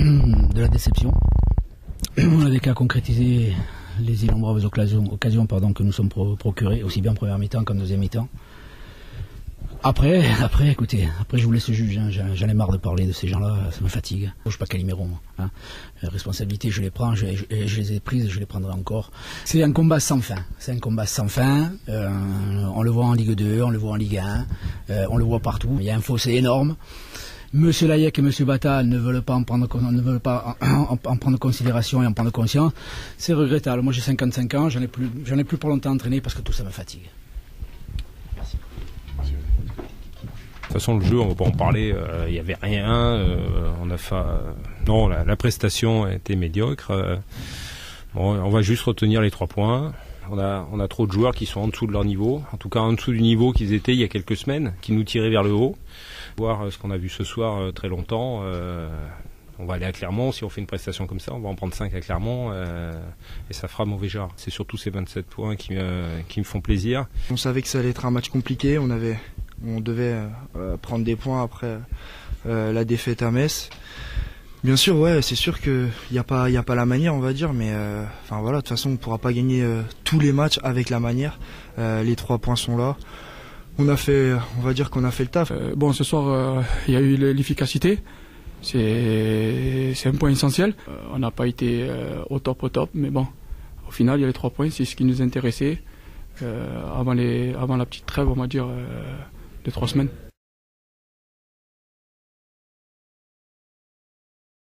de la déception. On n'avait qu'à concrétiser les innombrables occasions que nous sommes procurées, aussi bien en première mi-temps qu'en deuxième mi-temps. Après, écoutez, je vous laisse juger, hein, j'en ai marre de parler de ces gens-là, ça me fatigue. Je ne suis pas Calimero, moi. Hein. Les responsabilités, je les prends, je les ai prises, je les prendrai encore. C'est un combat sans fin, on le voit en Ligue 2, on le voit en Ligue 1, on le voit partout. Il y a un fossé énorme. Monsieur Layek et Monsieur Bata ne veulent pas en prendre considération et en prendre conscience. C'est regrettable. Moi j'ai 55 ans, j'en ai plus pour longtemps entraîné parce que tout ça me fatigue. Merci. De toute façon, le jeu, on ne va pas en parler, il n'y avait rien. Non, la prestation était médiocre. On va juste retenir les 3 points. On a trop de joueurs qui sont en dessous de leur niveau, en tout cas en dessous du niveau qu'ils étaient il y a quelques semaines, qui nous tiraient vers le haut. Voir ce qu'on a vu ce soir très longtemps. On va aller à Clermont, si on fait une prestation comme ça, on va en prendre 5 à Clermont et ça fera mauvais genre. C'est surtout ces 27 points qui me font plaisir. On savait que ça allait être un match compliqué, on devait prendre des points après la défaite à Metz. Bien sûr, ouais, c'est sûr qu'il n'y a pas la manière, on va dire, mais voilà, de toute façon, on ne pourra pas gagner tous les matchs avec la manière. Les 3 points sont là. On va dire qu'on a fait le taf. Ce soir, il y a eu l'efficacité. C'est un point essentiel. On n'a pas été au top, mais bon, au final, il y a les 3 points, c'est ce qui nous intéressait avant la petite trêve, on va dire, de 3 semaines.